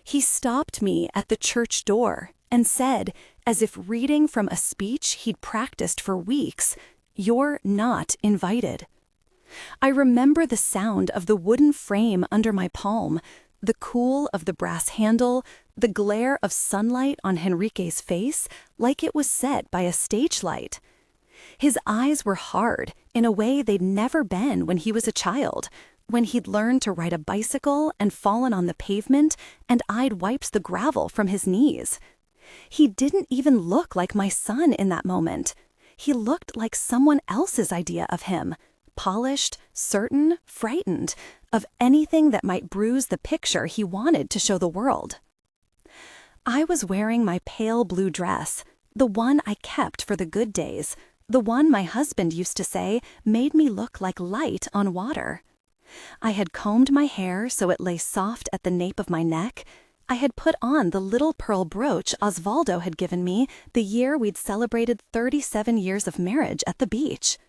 He stopped me at the church door and said, as if reading from a speech he'd practiced for weeks, "You're not invited." I remember the sound of the wooden frame under my palm, the cool of the brass handle, the glare of sunlight on Henrique's face like it was set by a stage light. His eyes were hard in a way they'd never been when he was a child, when he'd learned to ride a bicycle and fallen on the pavement and I'd wiped the gravel from his knees. He didn't even look like my son in that moment. He looked like someone else's idea of him, polished, certain, frightened of anything that might bruise the picture he wanted to show the world. I was wearing my pale blue dress, the one I kept for the good days, the one my husband used to say made me look like light on water. I had combed my hair so it lay soft at the nape of my neck. I had put on the little pearl brooch Osvaldo had given me the year we'd celebrated 37 years of marriage at the beach.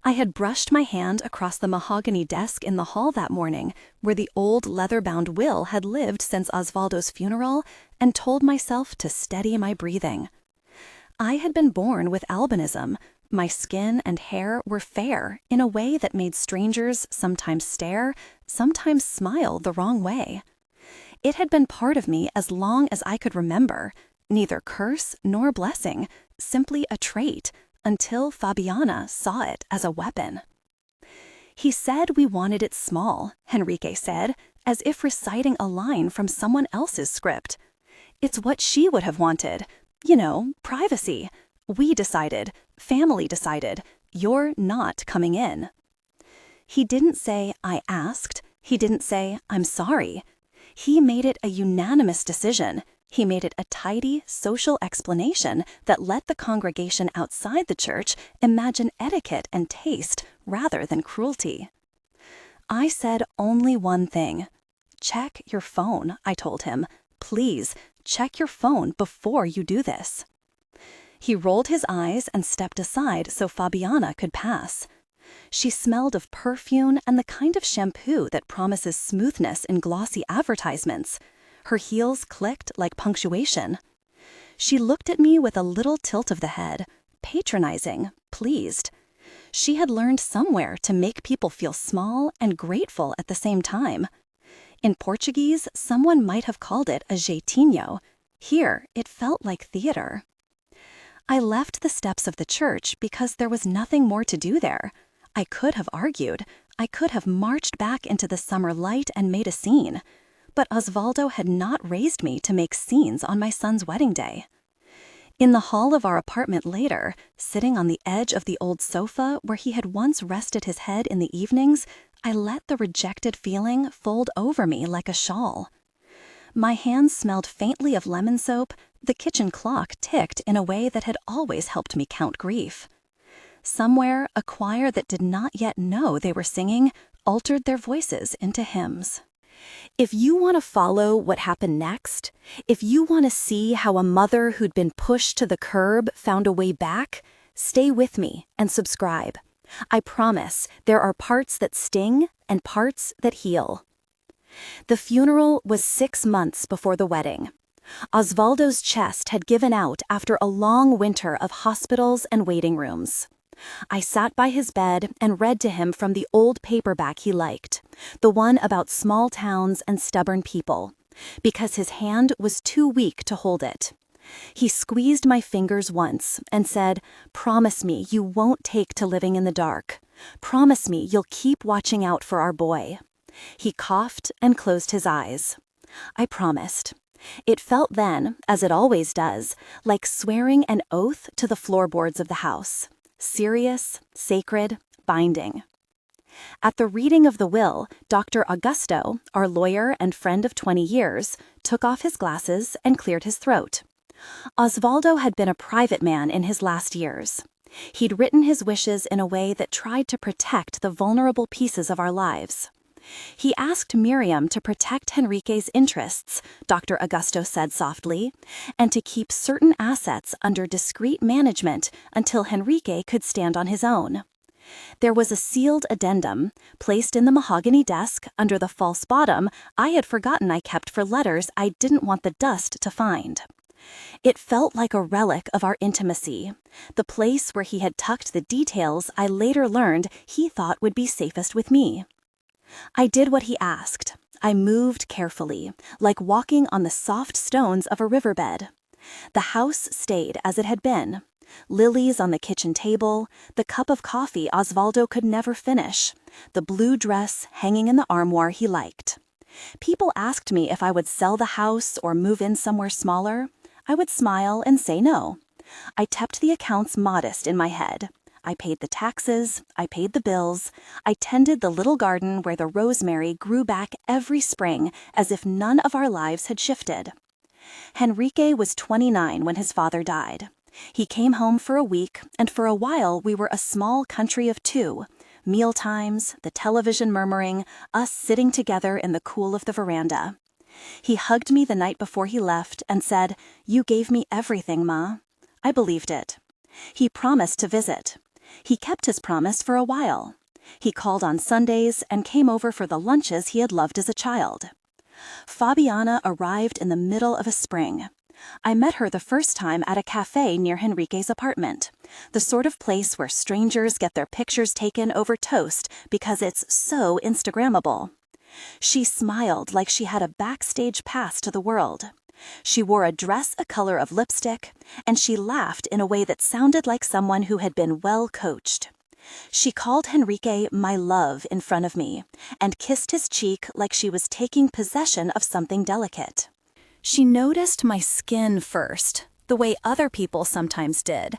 I had brushed my hand across the mahogany desk in the hall that morning, where the old leather-bound will had lived since Osvaldo's funeral, and told myself to steady my breathing. I had been born with albinism. My skin and hair were fair in a way that made strangers sometimes stare, sometimes smile the wrong way. It had been part of me as long as I could remember, neither curse nor blessing, simply a trait, until Fabiana saw it as a weapon. He said we wanted it small, Henrique said, as if reciting a line from someone else's script. It's what she would have wanted. You know, privacy. We decided, family decided, you're not coming in. He didn't say, I asked. He didn't say, I'm sorry. He made it a unanimous decision. He made it a tidy, social explanation that let the congregation outside the church imagine etiquette and taste rather than cruelty. I said only one thing. Check your phone, I told him. Please, check your phone before you do this. He rolled his eyes and stepped aside so Fabiana could pass. She smelled of perfume and the kind of shampoo that promises smoothness in glossy advertisements. Her heels clicked like punctuation. She looked at me with a little tilt of the head, patronizing, pleased. She had learned somewhere to make people feel small and grateful at the same time. In Portuguese, someone might have called it a jeitinho. Here, it felt like theater. I left the steps of the church because there was nothing more to do there. I could have argued. I could have marched back into the summer light and made a scene. But Osvaldo had not raised me to make scenes on my son's wedding day. In the hall of our apartment later, sitting on the edge of the old sofa where he had once rested his head in the evenings, I let the rejected feeling fold over me like a shawl. My hands smelled faintly of lemon soap. The kitchen clock ticked in a way that had always helped me count grief. Somewhere, a choir that did not yet know they were singing altered their voices into hymns. If you want to follow what happened next, if you want to see how a mother who'd been pushed to the curb found a way back, stay with me and subscribe. I promise there are parts that sting and parts that heal. The funeral was 6 months before the wedding. Osvaldo's chest had given out after a long winter of hospitals and waiting rooms. I sat by his bed and read to him from the old paperback he liked, the one about small towns and stubborn people, because his hand was too weak to hold it. He squeezed my fingers once and said, "Promise me you won't take to living in the dark. Promise me you'll keep watching out for our boy." He coughed and closed his eyes. I promised. It felt then, as it always does, like swearing an oath to the floorboards of the house. Serious, sacred, binding. At the reading of the will, Dr. Augusto, our lawyer and friend of 20 years, took off his glasses and cleared his throat. Osvaldo had been a private man in his last years. He'd written his wishes in a way that tried to protect the vulnerable pieces of our lives. He asked Miriam to protect Henrique's interests, Dr. Augusto said softly, and to keep certain assets under discreet management until Henrique could stand on his own. There was a sealed addendum, placed in the mahogany desk under the false bottom I had forgotten I kept for letters I didn't want the dust to find. It felt like a relic of our intimacy, the place where he had tucked the details I later learned he thought would be safest with me. I did what he asked. I moved carefully, like walking on the soft stones of a riverbed. The house stayed as it had been. Lilies on the kitchen table, the cup of coffee Osvaldo could never finish, the blue dress hanging in the armoire he liked. People asked me if I would sell the house or move in somewhere smaller. I would smile and say no. I kept the accounts modest in my head. I paid the taxes, I paid the bills, I tended the little garden where the rosemary grew back every spring as if none of our lives had shifted. Henrique was 29 when his father died. He came home for a week, and for a while we were a small country of two. Meal times, the television murmuring, us sitting together in the cool of the veranda. He hugged me the night before he left and said, "You gave me everything, Ma." I believed it. He promised to visit. He kept his promise for a while. He called on Sundays and came over for the lunches he had loved as a child. Fabiana arrived in the middle of a spring. I met her the first time at a cafe near Henrique's apartment, the sort of place where strangers get their pictures taken over toast because it's so Instagrammable. She smiled like she had a backstage pass to the world. She wore a dress a color of lipstick, and she laughed in a way that sounded like someone who had been well coached. She called Henrique my love in front of me and kissed his cheek like she was taking possession of something delicate. She noticed my skin first, the way other people sometimes did.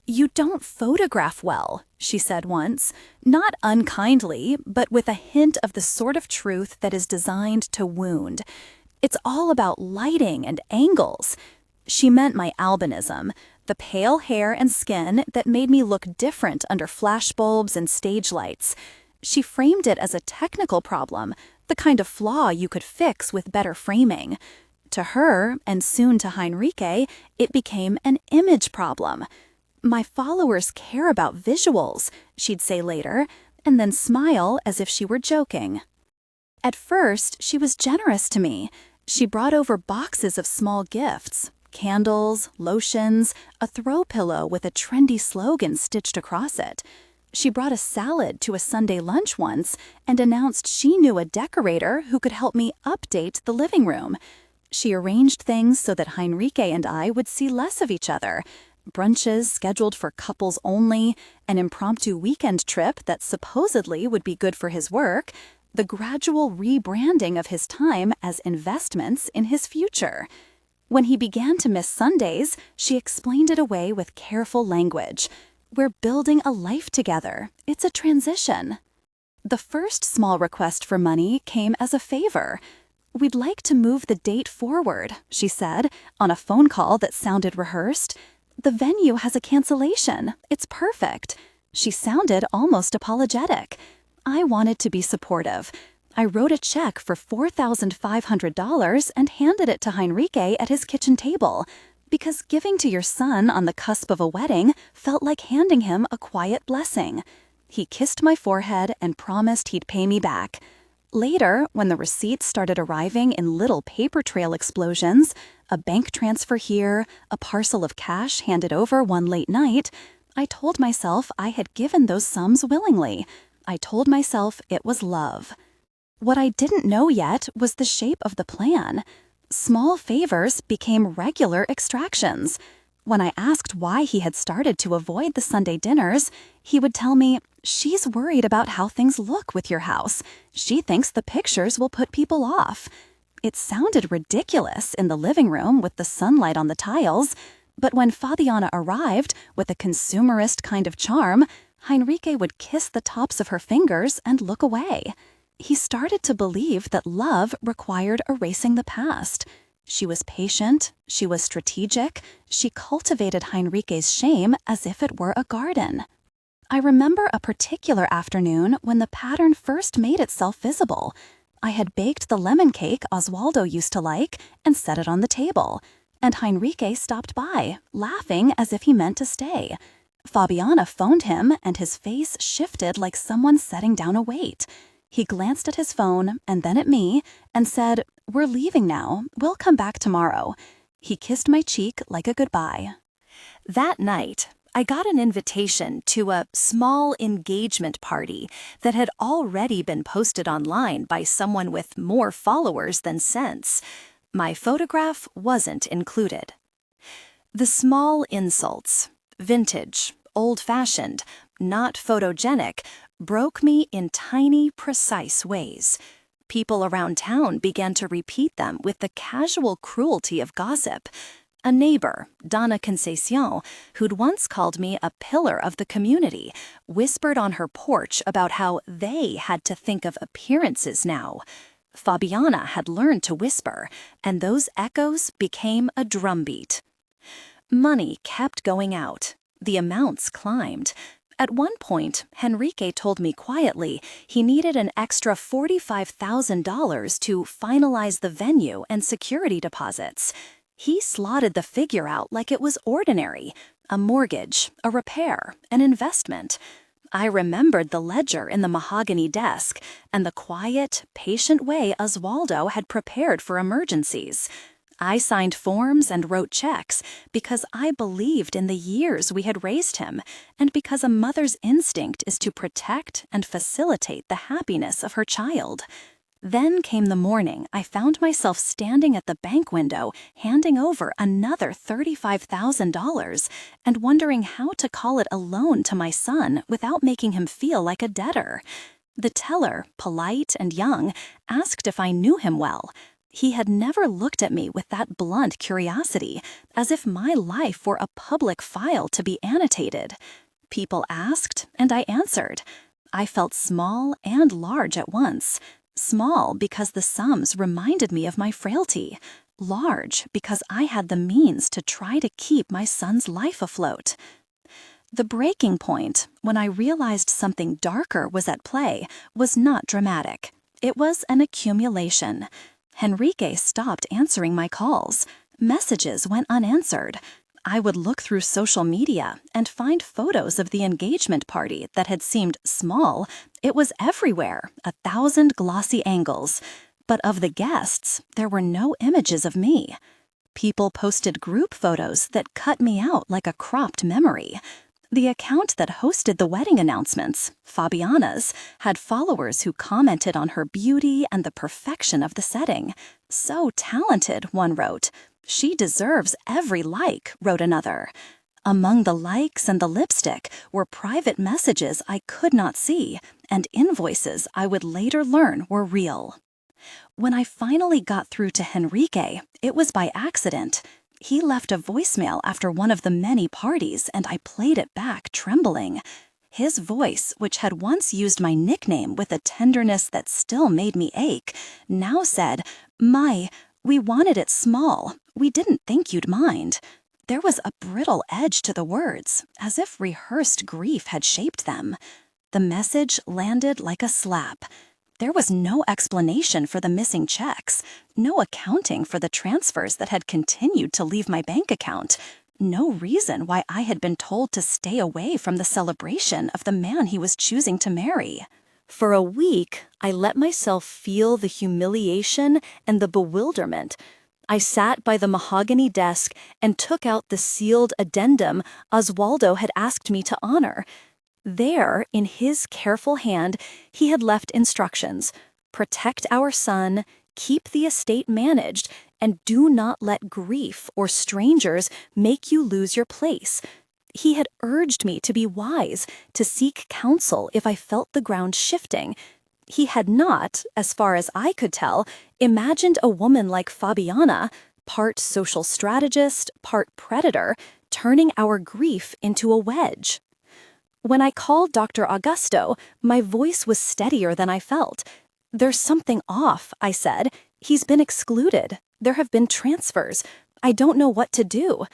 "You don't photograph well," she said once, not unkindly, but with a hint of the sort of truth that is designed to wound. "It's all about lighting and angles." She meant my albinism, the pale hair and skin that made me look different under flashbulbs and stage lights. She framed it as a technical problem, the kind of flaw you could fix with better framing. To her, and soon to Henrique, it became an image problem. "My followers care about visuals," she'd say later, and then smile as if she were joking. At first, she was generous to me. She brought over boxes of small gifts, candles, lotions, a throw pillow with a trendy slogan stitched across it. She brought a salad to a Sunday lunch once and announced she knew a decorator who could help me update the living room. She arranged things so that Henrique and I would see less of each other. Brunches scheduled for couples only, an impromptu weekend trip that supposedly would be good for his work, the gradual rebranding of his time as investments in his future. When he began to miss Sundays, she explained it away with careful language. "We're building a life together. It's a transition." The first small request for money came as a favor. "We'd like to move the date forward," she said, on a phone call that sounded rehearsed. "The venue has a cancellation. It's perfect." She sounded almost apologetic. I wanted to be supportive. I wrote a check for $4,500 and handed it to Henrique at his kitchen table, because giving to your son on the cusp of a wedding felt like handing him a quiet blessing. He kissed my forehead and promised he'd pay me back. Later, when the receipts started arriving in little paper trail explosions, a bank transfer here, a parcel of cash handed over one late night, I told myself I had given those sums willingly. I told myself it was love. What I didn't know yet was the shape of the plan. Small favors became regular extractions. When I asked why he had started to avoid the Sunday dinners, he would tell me, "She's worried about how things look with your house. She thinks the pictures will put people off." It sounded ridiculous in the living room with the sunlight on the tiles, but when Fabiana arrived with a consumerist kind of charm, Henrique would kiss the tops of her fingers and look away. He started to believe that love required erasing the past. She was patient, she was strategic, she cultivated Henrique's shame as if it were a garden. I remember a particular afternoon when the pattern first made itself visible. I had baked the lemon cake Osvaldo used to like and set it on the table, and Henrique stopped by, laughing as if he meant to stay. Fabiana phoned him, and his face shifted like someone setting down a weight. He glanced at his phone and then at me and said, "We're leaving now. We'll come back tomorrow." He kissed my cheek like a goodbye. That night, I got an invitation to a small engagement party that had already been posted online by someone with more followers than sense. My photograph wasn't included. The small insults, vintage, old-fashioned, not photogenic, broke me in tiny, precise ways. People around town began to repeat them with the casual cruelty of gossip. A neighbor, Donna Conceição, who'd once called me a pillar of the community, whispered on her porch about how they had to think of appearances now. Fabiana had learned to whisper, and those echoes became a drumbeat. Money kept going out. The amounts climbed. At one point, Henrique told me quietly he needed an extra $45,000 to finalize the venue and security deposits. He slotted the figure out like it was ordinary, a mortgage, a repair, an investment. I remembered the ledger in the mahogany desk and the quiet, patient way Oswaldo had prepared for emergencies. I signed forms and wrote checks because I believed in the years we had raised him, and because a mother's instinct is to protect and facilitate the happiness of her child. Then came the morning I found myself standing at the bank window handing over another $35,000 and wondering how to call it a loan to my son without making him feel like a debtor. The teller, polite and young, asked if I knew him well. He had never looked at me with that blunt curiosity, as if my life were a public file to be annotated. People asked, and I answered. I felt small and large at once. Small because the sums reminded me of my frailty. Large because I had the means to try to keep my son's life afloat. The breaking point, when I realized something darker was at play, was not dramatic. It was an accumulation. Henrique stopped answering my calls. Messages went unanswered. I would look through social media and find photos of the engagement party that had seemed small. It was everywhere, 1,000 glossy angles. But of the guests, there were no images of me. People posted group photos that cut me out like a cropped memory. The account that hosted the wedding announcements, Fabiana's, had followers who commented on her beauty and the perfection of the setting. "So talented," one wrote. "She deserves every like," wrote another. Among the likes and the lipstick were private messages I could not see, and invoices I would later learn were real. When I finally got through to Henrique, it was by accident. He left a voicemail after one of the many parties, and I played it back, trembling. His voice, which had once used my nickname with a tenderness that still made me ache, now said, "Mai, we wanted it small. We didn't think you'd mind." There was a brittle edge to the words, as if rehearsed grief had shaped them. The message landed like a slap. There was no explanation for the missing checks, no accounting for the transfers that had continued to leave my bank account, no reason why I had been told to stay away from the celebration of the man he was choosing to marry. For a week, I let myself feel the humiliation and the bewilderment. I sat by the mahogany desk and took out the sealed addendum Oswaldo had asked me to honor. There, in his careful hand, he had left instructions: protect our son, keep the estate managed, and do not let grief or strangers make you lose your place. He had urged me to be wise, to seek counsel if I felt the ground shifting. He had not, as far as I could tell, imagined a woman like Fabiana, part social strategist, part predator, turning our grief into a wedge. When I called Dr. Augusto, my voice was steadier than I felt. "There's something off," I said. "He's been excluded. There have been transfers. I don't know what to do."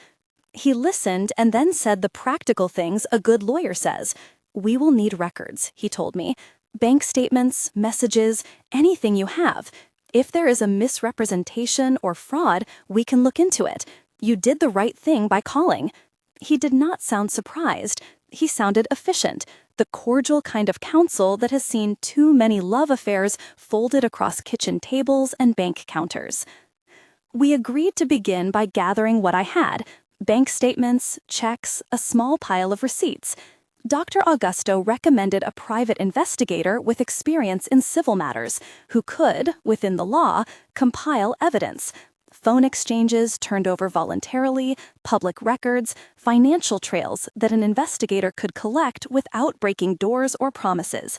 He listened and then said the practical things a good lawyer says. "We will need records," he told me. "Bank statements, messages, anything you have. If there is a misrepresentation or fraud, we can look into it. You did the right thing by calling." He did not sound surprised. He sounded efficient, the cordial kind of counsel that has seen too many love affairs folded across kitchen tables and bank counters. We agreed to begin by gathering what I had: bank statements, checks, a small pile of receipts. Dr. Augusto recommended a private investigator with experience in civil matters who could, within the law, compile evidence: phone exchanges turned over voluntarily, public records, financial trails that an investigator could collect without breaking doors or promises.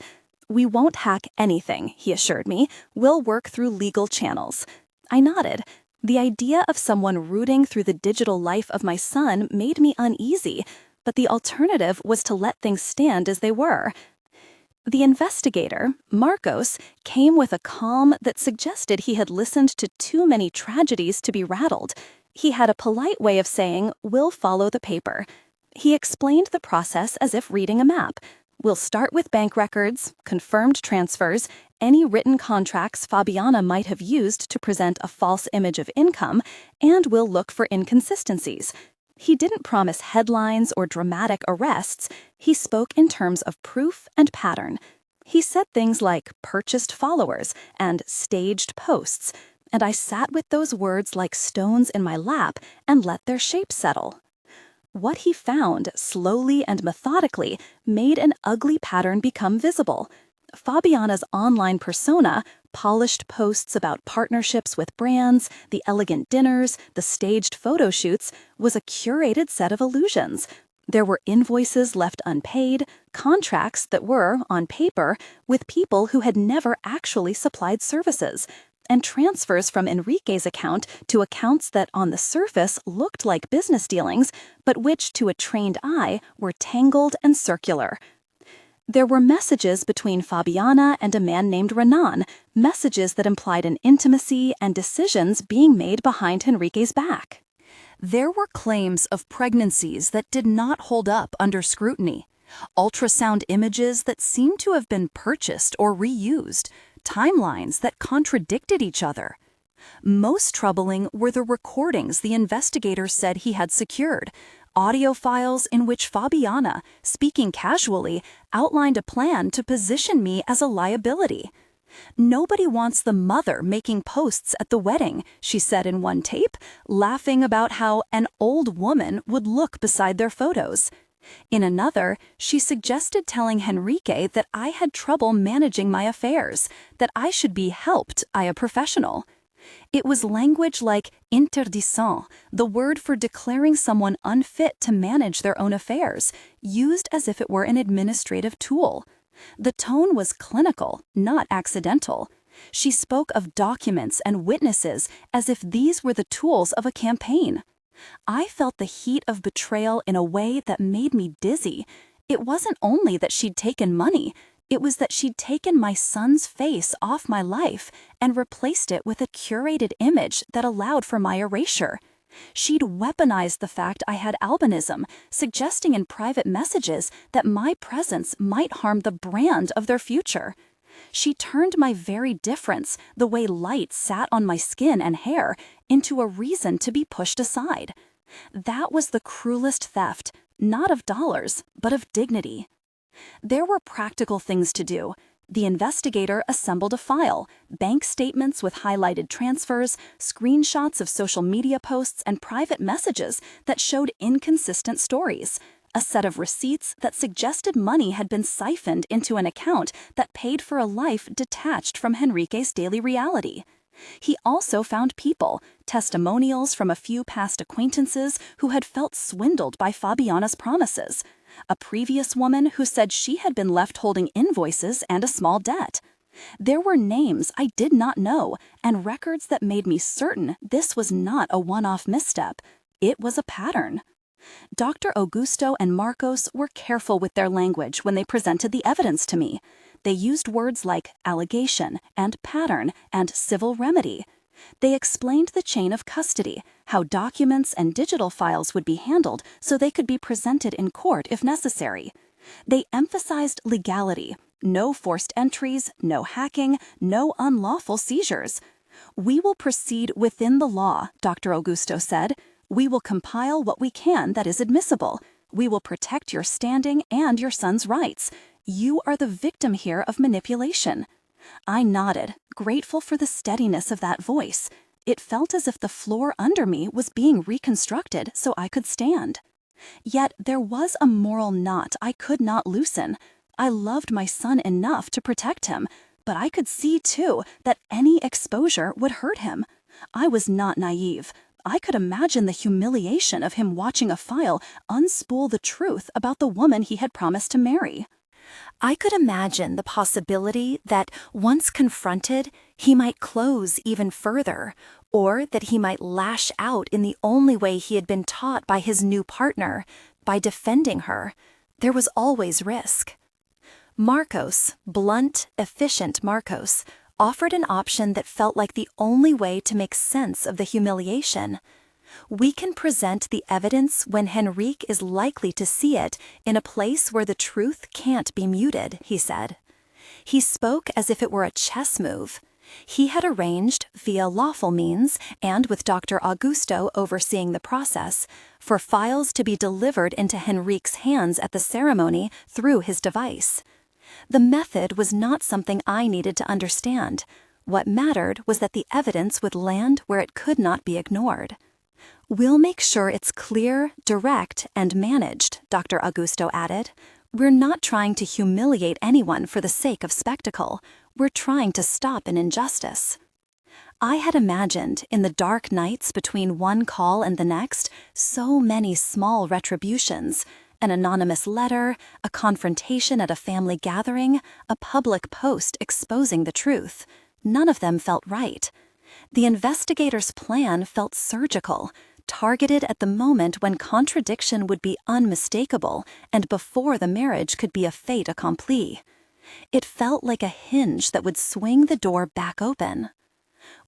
"We won't hack anything," he assured me. "We'll work through legal channels." I nodded. The idea of someone rooting through the digital life of my son made me uneasy, but the alternative was to let things stand as they were. The investigator, Marcos, came with a calm that suggested he had listened to too many tragedies to be rattled. He had a polite way of saying, "We'll follow the paper." He explained the process as if reading a map. "We'll start with bank records, confirmed transfers, any written contracts Fabiana might have used to present a false image of income, and we'll look for inconsistencies." He didn't promise headlines or dramatic arrests. He spoke in terms of proof and pattern. He said things like purchased followers and staged posts, and I sat with those words like stones in my lap and let their shape settle. What he found, slowly and methodically, made an ugly pattern become visible. Fabiana's online persona, polished posts about partnerships with brands, the elegant dinners, the staged photo shoots, was a curated set of illusions. There were invoices left unpaid, contracts that were, on paper, with people who had never actually supplied services, and transfers from Enrique's account to accounts that on the surface looked like business dealings, but which to a trained eye were tangled and circular. There were messages between Fabiana and a man named Renan, messages that implied an intimacy and decisions being made behind Enrique's back. There were claims of pregnancies that did not hold up under scrutiny, ultrasound images that seemed to have been purchased or reused, timelines that contradicted each other. Most troubling were the recordings the investigator said he had secured, audio files in which Fabiana, speaking casually, outlined a plan to position me as a liability. "Nobody wants the mother making posts at the wedding," she said in one tape, laughing about how an old woman would look beside their photos. In another, she suggested telling Henrique that I had trouble managing my affairs, that I should be helped by a professional. It was language like interdisant, the word for declaring someone unfit to manage their own affairs, used as if it were an administrative tool. The tone was clinical, not accidental. She spoke of documents and witnesses as if these were the tools of a campaign. I felt the heat of betrayal in a way that made me dizzy. It wasn't only that she'd taken money. It was that she'd taken my son's face off my life and replaced it with a curated image that allowed for my erasure. She'd weaponized the fact I had albinism, suggesting in private messages that my presence might harm the brand of their future. She turned my very difference, the way light sat on my skin and hair, into a reason to be pushed aside. That was the cruelest theft, not of dollars, but of dignity. There were practical things to do. The investigator assembled a file, bank statements with highlighted transfers, screenshots of social media posts, and private messages that showed inconsistent stories, a set of receipts that suggested money had been siphoned into an account that paid for a life detached from Henrique's daily reality. He also found people, testimonials from a few past acquaintances who had felt swindled by Fabiana's promises, a previous woman who said she had been left holding invoices and a small debt. There were names I did not know and records that made me certain this was not a one-off misstep. It was a pattern. Dr. Augusto and Marcos were careful with their language when they presented the evidence to me. They used words like allegation and pattern and civil remedy. They explained the chain of custody, how documents and digital files would be handled so they could be presented in court if necessary. They emphasized legality, no forced entries, no hacking, no unlawful seizures. "We will proceed within the law," Dr. Augusto said. "We will compile what we can that is admissible. We will protect your standing and your son's rights. You are the victim here of manipulation." I nodded, grateful for the steadiness of that voice. It felt as if the floor under me was being reconstructed so I could stand. Yet there was a moral knot I could not loosen. I loved my son enough to protect him, but I could see, too, that any exposure would hurt him. I was not naive. I could imagine the humiliation of him watching a file unspool the truth about the woman he had promised to marry. I could imagine the possibility that, once confronted, he might close even further, or that he might lash out in the only way he had been taught by his new partner, by defending her. There was always risk. Marcos, blunt, efficient Marcos, offered an option that felt like the only way to make sense of the humiliation. "We can present the evidence when Henrique is likely to see it in a place where the truth can't be muted," he said. He spoke as if it were a chess move. He had arranged, via lawful means and with Dr. Augusto overseeing the process, for files to be delivered into Henrique's hands at the ceremony through his device. The method was not something I needed to understand. What mattered was that the evidence would land where it could not be ignored. "We'll make sure it's clear, direct, and managed," Dr. Augusto added. "We're not trying to humiliate anyone for the sake of spectacle. We're trying to stop an injustice." I had imagined, in the dark nights between one call and the next, so many small retributions: an anonymous letter, a confrontation at a family gathering, a public post exposing the truth. None of them felt right. The investigator's plan felt surgical, targeted at the moment when contradiction would be unmistakable and before the marriage could be a fait accompli. It felt like a hinge that would swing the door back open.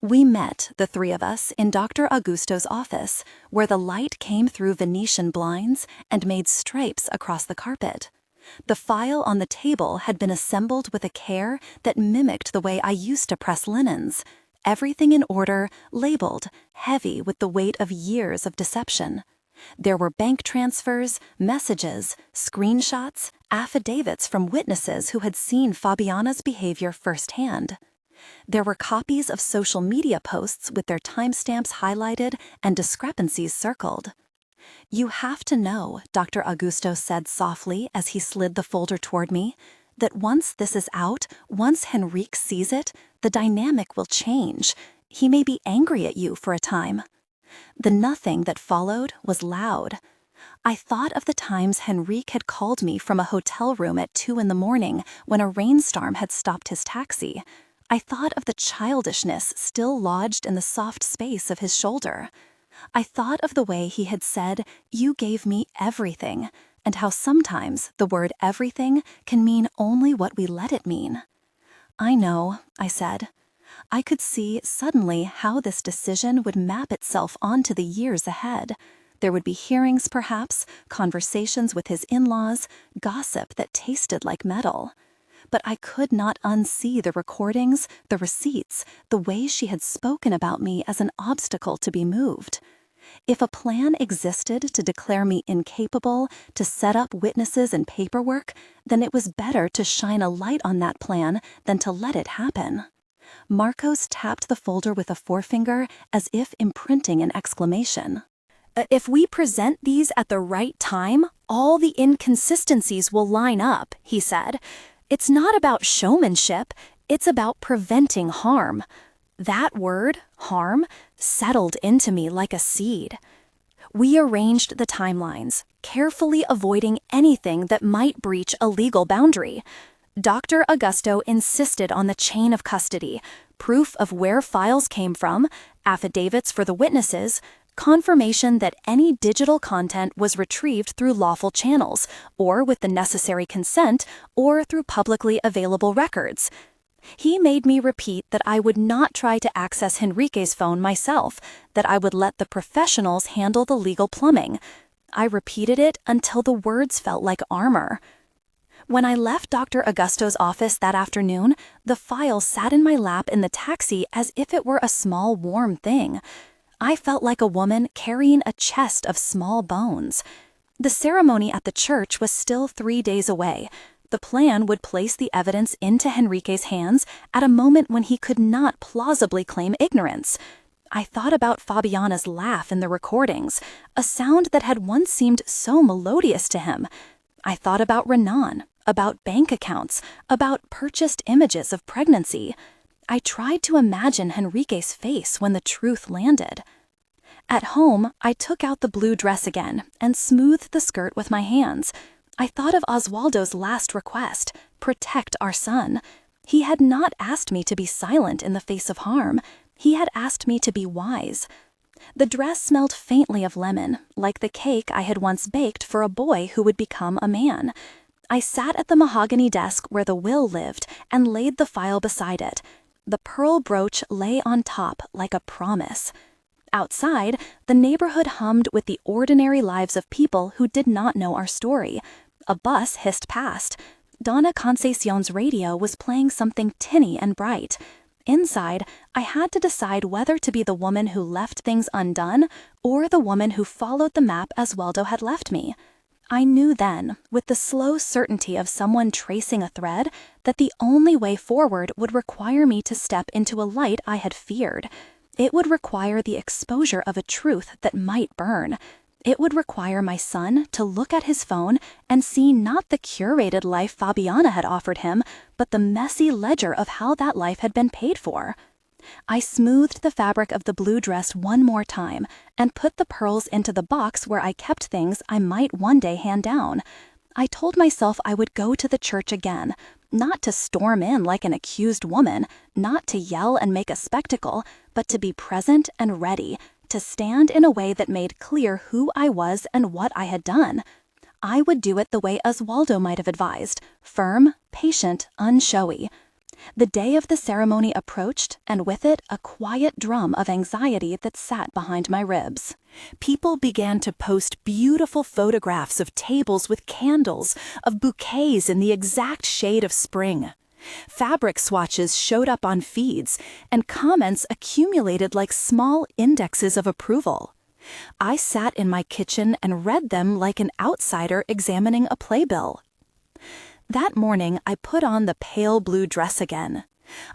We met, the three of us, in Dr. Augusto's office, where the light came through Venetian blinds and made stripes across the carpet. The file on the table had been assembled with a care that mimicked the way I used to press linens. Everything in order, labeled, heavy with the weight of years of deception. There were bank transfers, messages, screenshots, affidavits from witnesses who had seen Fabiana's behavior firsthand. There were copies of social media posts with their timestamps highlighted and discrepancies circled. "You have to know," Dr. Augusto said softly as he slid the folder toward me, "that once this is out, once Henrique sees it, the dynamic will change. He may be angry at you for a time." The nothing that followed was loud. I thought of the times Henrique had called me from a hotel room at 2 a.m. when a rainstorm had stopped his taxi. I thought of the childishness still lodged in the soft space of his shoulder. I thought of the way he had said, "You gave me everything," and how sometimes the word everything can mean only what we let it mean. "I know," I said. I could see suddenly how this decision would map itself onto the years ahead. There would be hearings, perhaps, conversations with his in-laws, gossip that tasted like metal. But I could not unsee the recordings, the receipts, the way she had spoken about me as an obstacle to be moved. If a plan existed to declare me incapable, to set up witnesses and paperwork, then it was better to shine a light on that plan than to let it happen. Marcos tapped the folder with a forefinger as if imprinting an exclamation. "If we present these at the right time, all the inconsistencies will line up," he said. "It's not about showmanship, it's about preventing harm." That word, harm, settled into me like a seed. We arranged the timelines, carefully avoiding anything that might breach a legal boundary. Dr. Augusto insisted on the chain of custody, proof of where files came from, affidavits for the witnesses, confirmation that any digital content was retrieved through lawful channels, or with the necessary consent, or through publicly available records. He made me repeat that I would not try to access Henrique's phone myself, that I would let the professionals handle the legal plumbing. I repeated it until the words felt like armor. When I left Dr. Augusto's office that afternoon, the file sat in my lap in the taxi as if it were a small warm thing. I felt like a woman carrying a chest of small bones. The ceremony at the church was still 3 days away. The plan would place the evidence into Henrique's hands at a moment when he could not plausibly claim ignorance. I thought about Fabiana's laugh in the recordings, a sound that had once seemed so melodious to him. I thought about Renan, about bank accounts, about purchased images of pregnancy. I tried to imagine Henrique's face when the truth landed. At home, I took out the blue dress again and smoothed the skirt with my hands. I thought of Oswaldo's last request, protect our son. He had not asked me to be silent in the face of harm. He had asked me to be wise. The dress smelled faintly of lemon, like the cake I had once baked for a boy who would become a man. I sat at the mahogany desk where the will lived and laid the file beside it. The pearl brooch lay on top like a promise. Outside, the neighborhood hummed with the ordinary lives of people who did not know our story. A bus hissed past. Donna Concesion's radio was playing something tinny and bright. Inside, I had to decide whether to be the woman who left things undone or the woman who followed the map as Waldo had left me. I knew then, with the slow certainty of someone tracing a thread, that the only way forward would require me to step into a light I had feared. It would require the exposure of a truth that might burn. It would require my son to look at his phone and see not the curated life Fabiana had offered him, but the messy ledger of how that life had been paid for. I smoothed the fabric of the blue dress one more time and put the pearls into the box where I kept things I might one day hand down. I told myself I would go to the church again, not to storm in like an accused woman, not to yell and make a spectacle, but to be present and ready, to stand in a way that made clear who I was and what I had done. I would do it the way Oswaldo might have advised, firm, patient, unshowy. The day of the ceremony approached, and with it a quiet drum of anxiety that sat behind my ribs. People began to post beautiful photographs of tables with candles, of bouquets in the exact shade of spring. Fabric swatches showed up on feeds, and comments accumulated like small indexes of approval. I sat in my kitchen and read them like an outsider examining a playbill. That morning, I put on the pale blue dress again.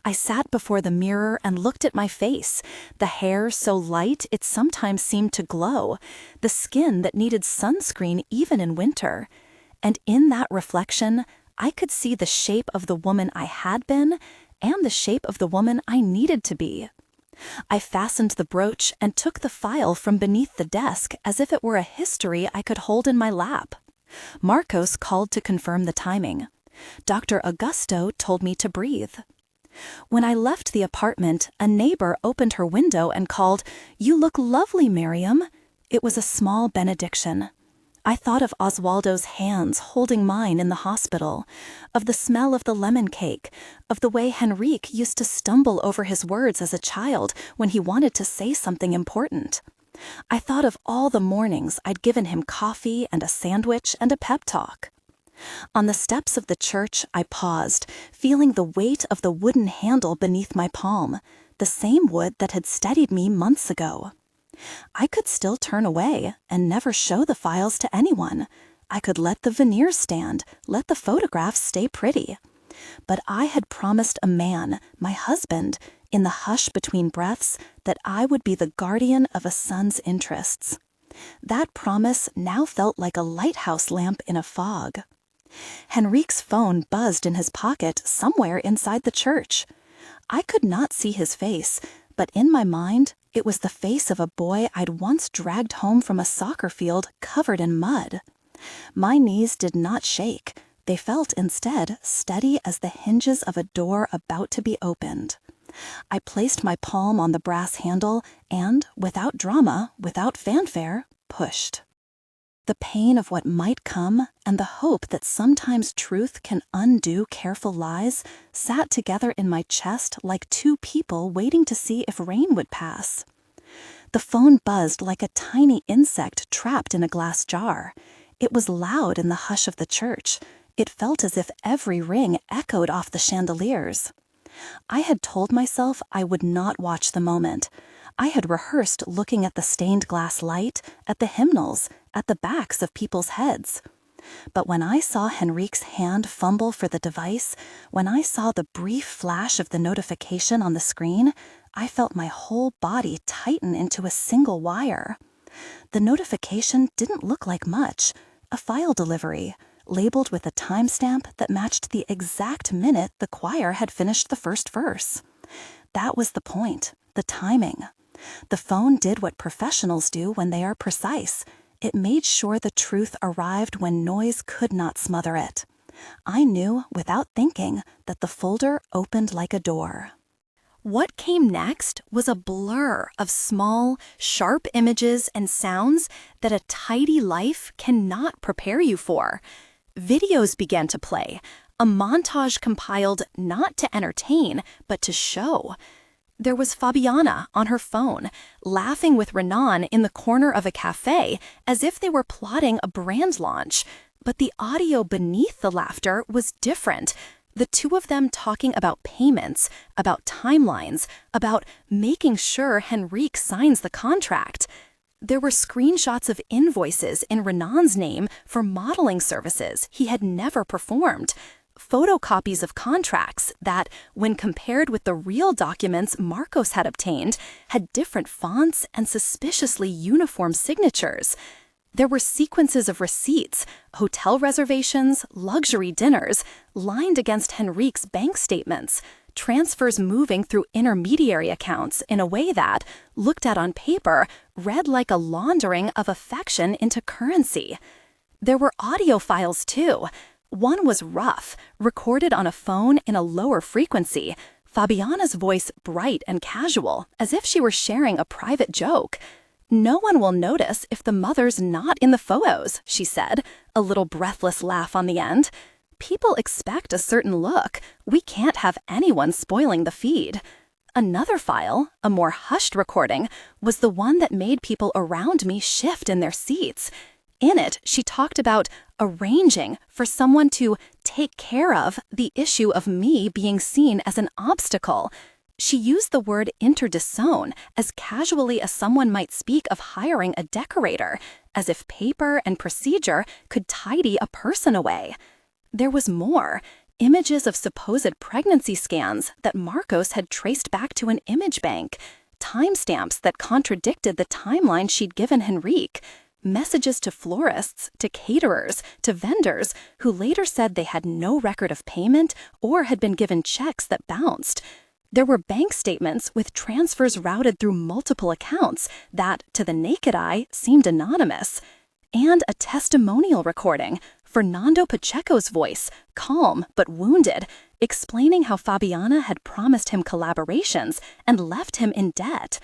I sat before the mirror and looked at my face, the hair so light it sometimes seemed to glow, the skin that needed sunscreen even in winter. And in that reflection, I could see the shape of the woman I had been and the shape of the woman I needed to be. I fastened the brooch and took the file from beneath the desk as if it were a history I could hold in my lap. Marcos called to confirm the timing. Dr. Augusto told me to breathe. When I left the apartment, a neighbor opened her window and called, "You look lovely, Miriam." It was a small benediction. I thought of Oswaldo's hands holding mine in the hospital, of the smell of the lemon cake, of the way Henrique used to stumble over his words as a child when he wanted to say something important. I thought of all the mornings I'd given him coffee and a sandwich and a pep talk. On the steps of the church, I paused, feeling the weight of the wooden handle beneath my palm, the same wood that had steadied me months ago. I could still turn away and never show the files to anyone. I could let the veneers stand, let the photographs stay pretty. But I had promised a man, my husband, in the hush between breaths, that I would be the guardian of a son's interests. That promise now felt like a lighthouse lamp in a fog. Henrique's phone buzzed in his pocket somewhere inside the church. I could not see his face, but in my mind, it was the face of a boy I'd once dragged home from a soccer field covered in mud. My knees did not shake. They felt instead steady as the hinges of a door about to be opened. I placed my palm on the brass handle and, without drama, without fanfare, pushed. The pain of what might come and the hope that sometimes truth can undo careful lies sat together in my chest like two people waiting to see if rain would pass. The phone buzzed like a tiny insect trapped in a glass jar. It was loud in the hush of the church. It felt as if every ring echoed off the chandeliers. I had told myself I would not watch the moment. I had rehearsed looking at the stained glass light, at the hymnals, at the backs of people's heads. But when I saw Henrique's hand fumble for the device, when I saw the brief flash of the notification on the screen, I felt my whole body tighten into a single wire. The notification didn't look like much, a file delivery, labeled with a timestamp that matched the exact minute the choir had finished the first verse. That was the point, the timing. The phone did what professionals do when they are precise. It made sure the truth arrived when noise could not smother it. I knew, without thinking, that the folder opened like a door. What came next was a blur of small, sharp images and sounds that a tidy life cannot prepare you for. Videos began to play, a montage compiled not to entertain, but to show. There was Fabiana on her phone, laughing with Renan in the corner of a cafe as if they were plotting a brand launch. But the audio beneath the laughter was different. The two of them talking about payments, about timelines, about making sure Henrique signs the contract. There were screenshots of invoices in Renan's name for modeling services he had never performed. Photocopies of contracts that, when compared with the real documents Marcos had obtained, had different fonts and suspiciously uniform signatures. There were sequences of receipts, hotel reservations, luxury dinners, lined against Henrique's bank statements, transfers moving through intermediary accounts in a way that, looked at on paper, read like a laundering of affection into currency. There were audio files, too. One was rough, recorded on a phone in a lower frequency, Fabiana's voice bright and casual, as if she were sharing a private joke. "No one will notice if the mother's not in the photos," she said, a little breathless laugh on the end. "People expect a certain look. We can't have anyone spoiling the feed." Another file, a more hushed recording, was the one that made people around me shift in their seats. In it, she talked about arranging for someone to take care of the issue of me being seen as an obstacle. She used the word interdisown as casually as someone might speak of hiring a decorator, as if paper and procedure could tidy a person away. There was more, images of supposed pregnancy scans that Marcos had traced back to an image bank, timestamps that contradicted the timeline she'd given Henrique, messages to florists, to caterers, to vendors, who later said they had no record of payment or had been given checks that bounced. There were bank statements with transfers routed through multiple accounts that, to the naked eye, seemed anonymous. And a testimonial recording, Fernando Pacheco's voice, calm but wounded, explaining how Fabiana had promised him collaborations and left him in debt.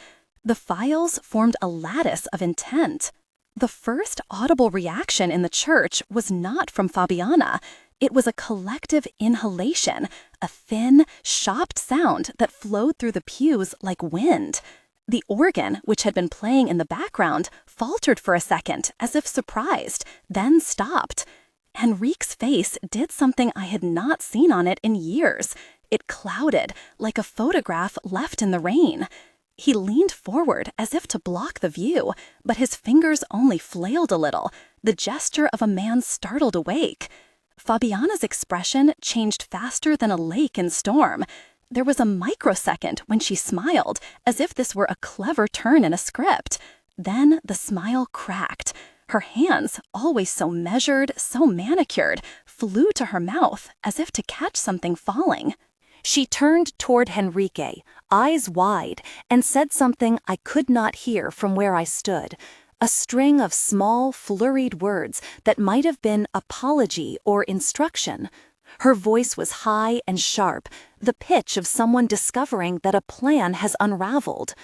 The files formed a lattice of intent. The first audible reaction in the church was not from Fabiana. It was a collective inhalation, a thin, shocked sound that flowed through the pews like wind. The organ, which had been playing in the background, faltered for a second, as if surprised, then stopped. Henrique's face did something I had not seen on it in years. It clouded, like a photograph left in the rain. He leaned forward as if to block the view, but his fingers only flailed a little, the gesture of a man startled awake. Fabiana's expression changed faster than a lake in storm. There was a microsecond when she smiled, as if this were a clever turn in a script. Then the smile cracked. Her hands, always so measured, so manicured, flew to her mouth as if to catch something falling. She turned toward Henrique, eyes wide, and said something I could not hear from where I stood, a string of small, flurried words that might have been apology or instruction. Her voice was high and sharp, the pitch of someone discovering that a plan has unraveled.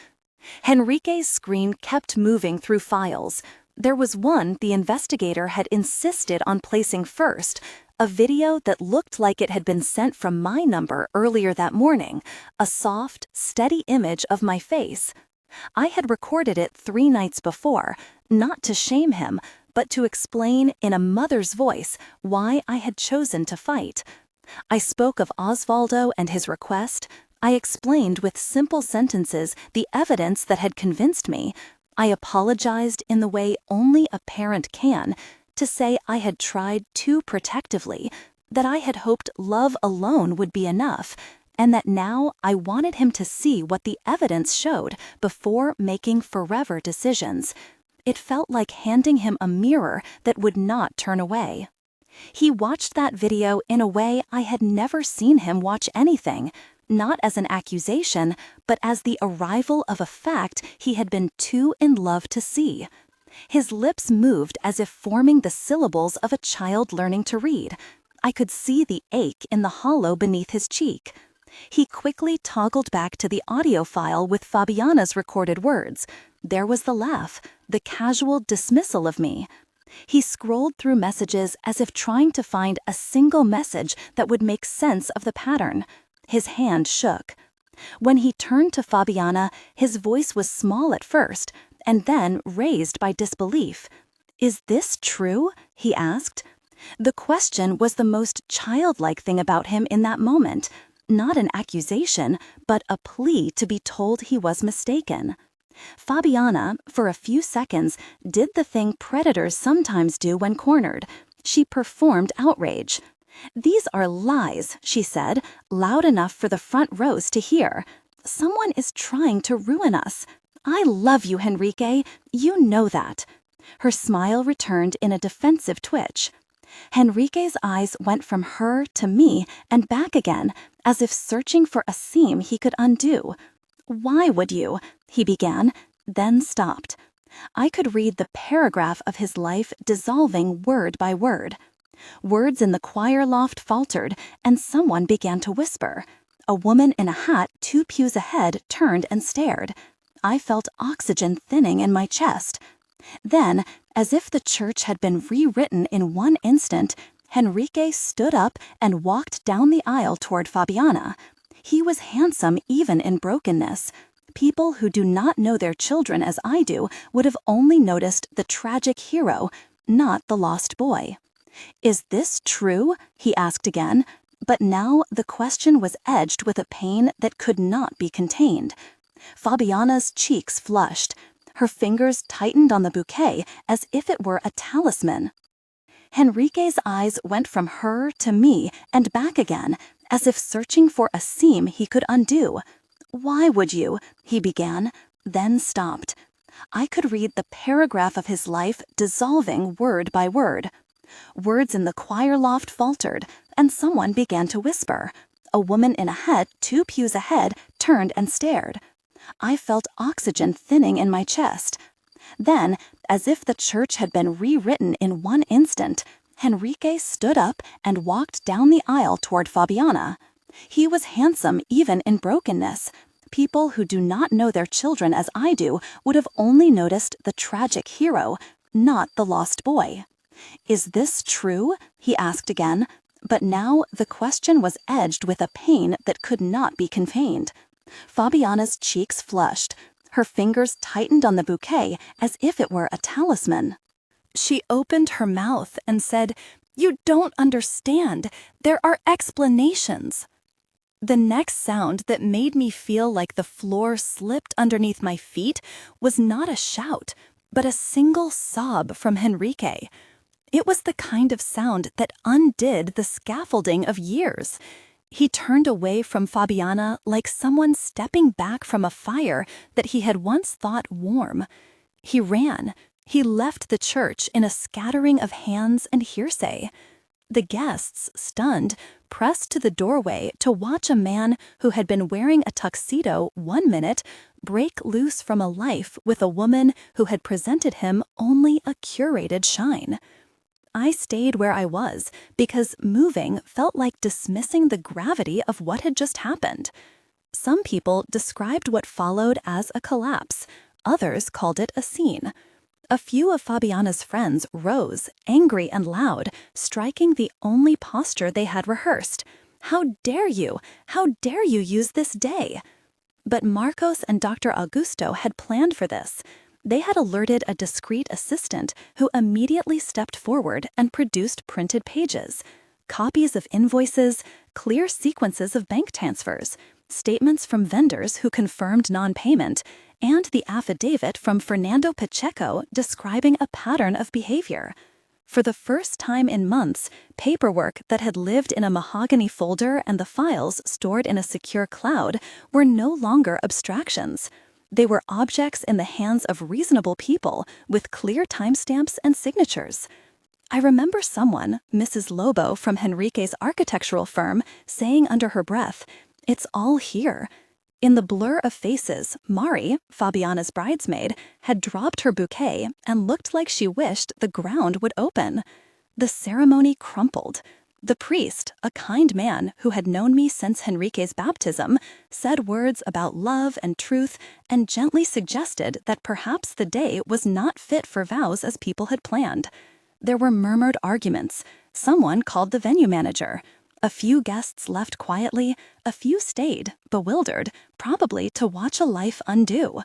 Henrique's screen kept moving through files. There was one the investigator had insisted on placing first, a video that looked like it had been sent from my number earlier that morning, a soft, steady image of my face. I had recorded it 3 nights before, not to shame him, but to explain in a mother's voice why I had chosen to fight. I spoke of Osvaldo and his request. I explained with simple sentences the evidence that had convinced me. I apologized in the way only a parent can, to say I had tried too protectively, that I had hoped love alone would be enough, and that now I wanted him to see what the evidence showed before making forever decisions. It felt like handing him a mirror that would not turn away. He watched that video in a way I had never seen him watch anything, not as an accusation, but as the arrival of a fact he had been too in love to see. His lips moved as if forming the syllables of a child learning to read. I could see the ache in the hollow beneath his cheek. He quickly toggled back to the audio file with Fabiana's recorded words. There was the laugh, the casual dismissal of me. He scrolled through messages as if trying to find a single message that would make sense of the pattern. His hand shook. When he turned to Fabiana, his voice was small at first, and then raised by disbelief. "Is this true?" he asked. The question was the most childlike thing about him in that moment, not an accusation, but a plea to be told he was mistaken. Fabiana, for a few seconds, did the thing predators sometimes do when cornered. She performed outrage. "These are lies," she said, loud enough for the front rows to hear. "Someone is trying to ruin us. I love you, Henrique. You know that." Her smile returned in a defensive twitch. Henrique's eyes went from her to me and back again, as if searching for a seam he could undo. "Why would you?" he began, then stopped. I could read the paragraph of his life dissolving word by word. Words in the choir loft faltered, and someone began to whisper. A woman in a hat 2 pews ahead turned and stared. I felt oxygen thinning in my chest. Then, as if the church had been rewritten in one instant, Henrique stood up and walked down the aisle toward Fabiana. He was handsome even in brokenness. People who do not know their children as I do would have only noticed the tragic hero, not the lost boy. "Is this true?" he asked again, but now the question was edged with a pain that could not be contained. Fabiana's cheeks flushed. Her fingers tightened on the bouquet as if it were a talisman. Henrique's eyes went from her to me and back again, as if searching for a seam he could undo. "Why would you?" he began, then stopped. I could read the paragraph of his life dissolving word by word. Words in the choir loft faltered, and someone began to whisper. A woman in a hat 2 pews ahead turned and stared. I felt oxygen thinning in my chest. Then, as if the church had been rewritten in one instant, Henrique stood up and walked down the aisle toward Fabiana. He was handsome even in brokenness. People who do not know their children as I do would have only noticed the tragic hero, not the lost boy. "Is this true?" he asked again, but now the question was edged with a pain that could not be contained. Fabiana's cheeks flushed. Her fingers tightened on the bouquet as if it were a talisman. She opened her mouth and said, "You don't understand. There are explanations." The next sound that made me feel like the floor slipped underneath my feet was not a shout, but a single sob from Henrique. It was the kind of sound that undid the scaffolding of years. He turned away from Fabiana like someone stepping back from a fire that he had once thought warm. He ran. He left the church in a scattering of hands and hearsay. The guests, stunned, pressed to the doorway to watch a man who had been wearing a tuxedo 1 minute break loose from a life with a woman who had presented him only a curated shine. I stayed where I was because moving felt like dismissing the gravity of what had just happened. Some people described what followed as a collapse. Others called it a scene. A few of Fabiana's friends rose, angry and loud, striking the only posture they had rehearsed. "How dare you? How dare you use this day?" But Marcos and Dr. Augusto had planned for this. They had alerted a discreet assistant who immediately stepped forward and produced printed pages, copies of invoices, clear sequences of bank transfers, statements from vendors who confirmed non-payment, and the affidavit from Fernando Pacheco describing a pattern of behavior. For the first time in months, paperwork that had lived in a mahogany folder and the files stored in a secure cloud were no longer abstractions. They were objects in the hands of reasonable people with clear timestamps and signatures. I remember someone, Mrs. Lobo from Henrique's architectural firm, saying under her breath, "It's all here." In the blur of faces, Mari, Fabiana's bridesmaid, had dropped her bouquet and looked like she wished the ground would open. The ceremony crumpled. The priest, a kind man who had known me since Henrique's baptism, said words about love and truth and gently suggested that perhaps the day was not fit for vows as people had planned. There were murmured arguments. Someone called the venue manager. A few guests left quietly, a few stayed, bewildered, probably to watch a life undo.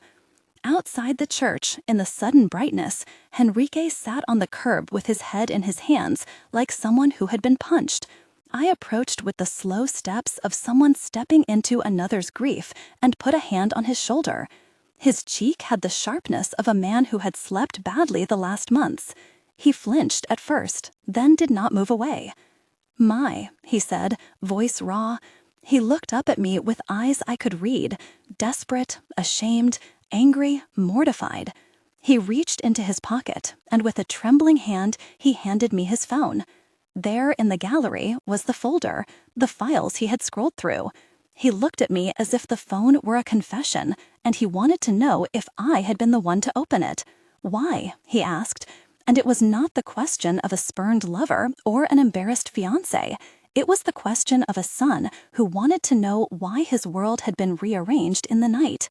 Outside the church, in the sudden brightness, Henrique sat on the curb with his head in his hands, like someone who had been punched. I approached with the slow steps of someone stepping into another's grief and put a hand on his shoulder. His cheek had the sharpness of a man who had slept badly the last months. He flinched at first, then did not move away. "My," he said, voice raw. He looked up at me with eyes I could read, desperate, ashamed, angry, mortified. He reached into his pocket, and with a trembling hand, he handed me his phone. There in the gallery was the folder, the files he had scrolled through. He looked at me as if the phone were a confession, and he wanted to know if I had been the one to open it. Why, he asked. And it was not the question of a spurned lover or an embarrassed fiancé. It was the question of a son who wanted to know why his world had been rearranged in the night.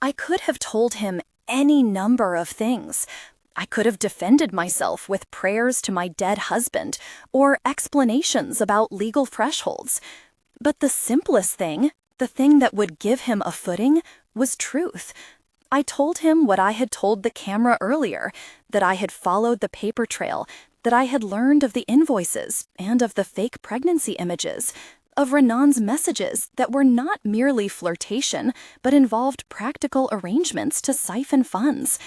I could have told him any number of things. I could have defended myself with prayers to my dead husband or explanations about legal thresholds. But the simplest thing, the thing that would give him a footing, was truth. I told him what I had told the camera earlier, that I had followed the paper trail, that I had learned of the invoices and of the fake pregnancy images, of Renan's messages that were not merely flirtation, but involved practical arrangements to siphon funds.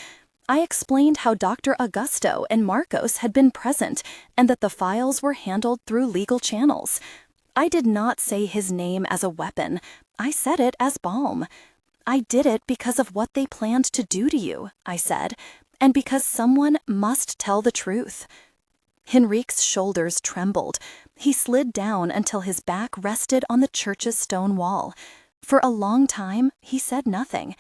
I explained how Dr. Augusto and Marcos had been present and that the files were handled through legal channels. I did not say his name as a weapon. I said it as balm. I did it because of what they planned to do to you, I said, and because someone must tell the truth. Henrique's shoulders trembled. He slid down until his back rested on the church's stone wall. For a long time, he said nothing.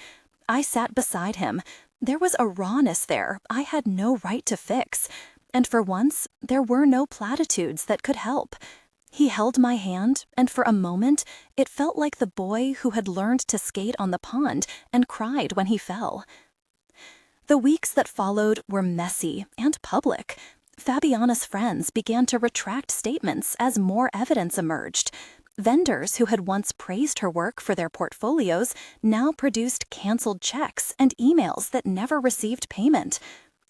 I sat beside him. There was a rawness there I had no right to fix, and for once, there were no platitudes that could help. He held my hand, and for a moment, it felt like the boy who had learned to skate on the pond and cried when he fell. The weeks that followed were messy and public. Fabiana's friends began to retract statements as more evidence emerged. Vendors who had once praised her work for their portfolios now produced canceled checks and emails that never received payment.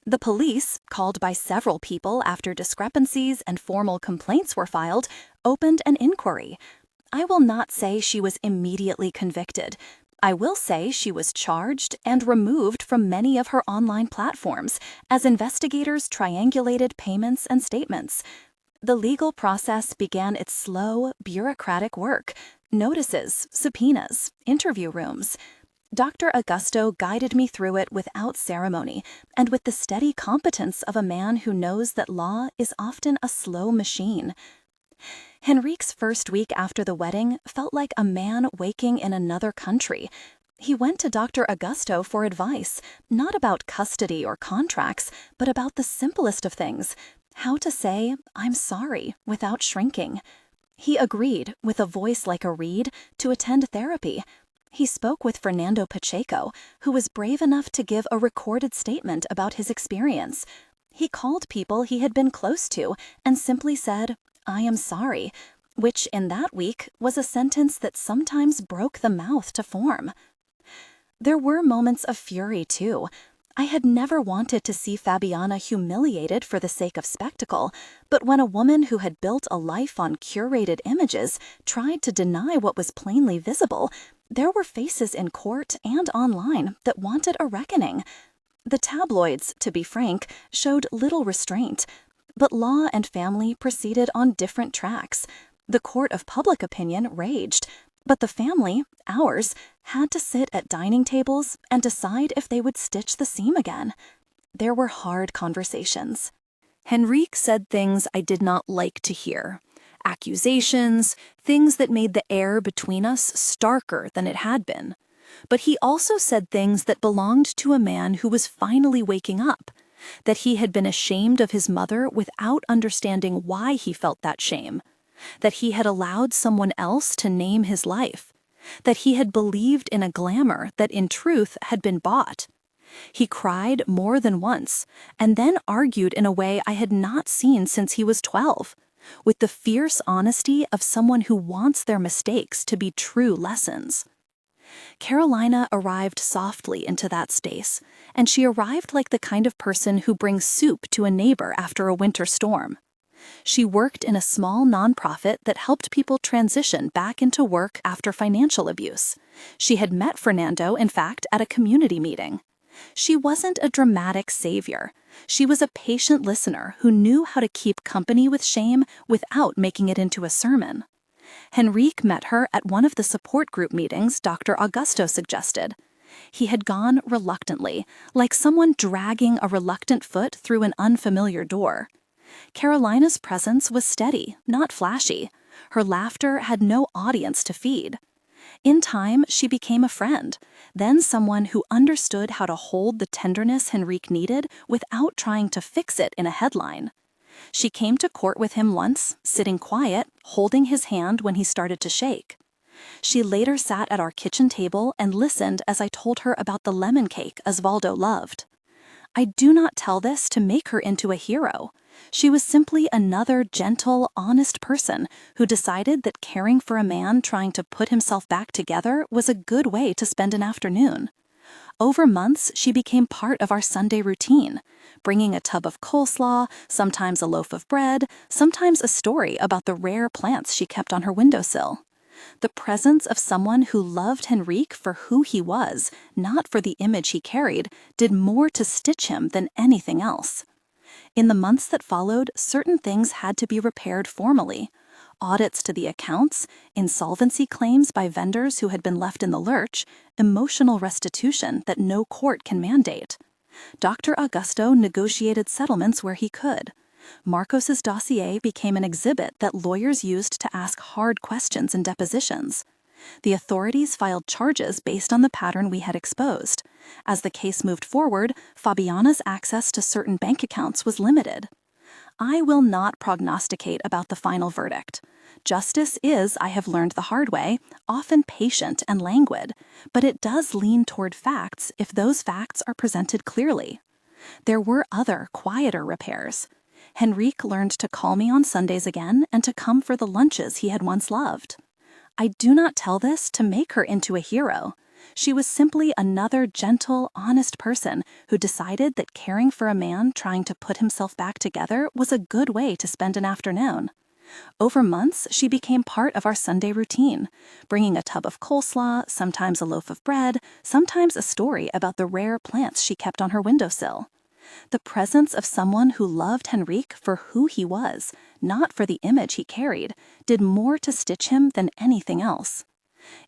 The police, called by several people after discrepancies and formal complaints were filed, opened an inquiry. I will not say she was immediately convicted. I will say she was charged and removed from many of her online platforms as investigators triangulated payments and statements. The legal process began its slow, bureaucratic work: notices, subpoenas, interview rooms. Dr. Augusto guided me through it without ceremony and with the steady competence of a man who knows that law is often a slow machine. Henrique's first week after the wedding felt like a man waking in another country. He went to Dr. Augusto for advice, not about custody or contracts, but about the simplest of things: how to say, "I'm sorry," without shrinking. He agreed, with a voice like a reed, to attend therapy. He spoke with Fernando Pacheco, who was brave enough to give a recorded statement about his experience. He called people he had been close to and simply said, "I am sorry," which in that week was a sentence that sometimes broke the mouth to form. There were moments of fury, too. I had never wanted to see Fabiana humiliated for the sake of spectacle, but when a woman who had built a life on curated images tried to deny what was plainly visible, There were faces in court and online that wanted a reckoning. The tabloids, to be frank, showed little restraint, but law and family proceeded on different tracks. The court of public opinion raged, but the family, ours, had to sit at dining tables and decide if they would stitch the seam again. There were hard conversations. Henrique said things I did not like to hear. Accusations, things that made the air between us starker than it had been. But he also said things that belonged to a man who was finally waking up, that he had been ashamed of his mother without understanding why he felt that shame, that he had allowed someone else to name his life, that he had believed in a glamour that in truth had been bought. He cried more than once, and then argued in a way I had not seen since he was 12, with the fierce honesty of someone who wants their mistakes to be true lessons. Carolina arrived softly into that space, and she arrived like the kind of person who brings soup to a neighbor after a winter storm. She worked in a small nonprofit that helped people transition back into work after financial abuse. She had met Fernando, in fact, at a community meeting. She wasn't a dramatic savior. She was a patient listener who knew how to keep company with shame without making it into a sermon. Henrique met her at one of the support group meetings Dr. Augusto suggested. He had gone reluctantly, like someone dragging a reluctant foot through an unfamiliar door. Carolina's presence was steady, not flashy. Her laughter had no audience to feed. In time, she became a friend, then someone who understood how to hold the tenderness Henrique needed without trying to fix it in a headline. She came to court with him once, sitting quiet, holding his hand when he started to shake. She later sat at our kitchen table and listened as I told her about the lemon cake Osvaldo loved. I do not tell this to make her into a hero. She was simply another gentle, honest person who decided that caring for a man trying to put himself back together was a good way to spend an afternoon. Over months, she became part of our Sunday routine, bringing a tub of coleslaw, sometimes a loaf of bread, sometimes a story about the rare plants she kept on her windowsill. The presence of someone who loved Henrique for who he was, not for the image he carried, did more to stitch him than anything else. In the months that followed, certain things had to be repaired formally. Audits to the accounts, insolvency claims by vendors who had been left in the lurch, emotional restitution that no court can mandate. Dr. Augusto negotiated settlements where he could. Marcos's dossier became an exhibit that lawyers used to ask hard questions in depositions. The authorities filed charges based on the pattern we had exposed. As the case moved forward, Fabiana's access to certain bank accounts was limited. I will not prognosticate about the final verdict. Justice is, I have learned the hard way, often patient and languid, but it does lean toward facts if those facts are presented clearly. There were other, quieter repairs. Henrique learned to call me on Sundays again and to come for the lunches he had once loved. I do not tell this to make her into a hero. She was simply another gentle, honest person who decided that caring for a man trying to put himself back together was a good way to spend an afternoon. Over months, she became part of our Sunday routine, bringing a tub of coleslaw, sometimes a loaf of bread, sometimes a story about the rare plants she kept on her windowsill. The presence of someone who loved Henrique for who he was, not for the image he carried, did more to stitch him than anything else.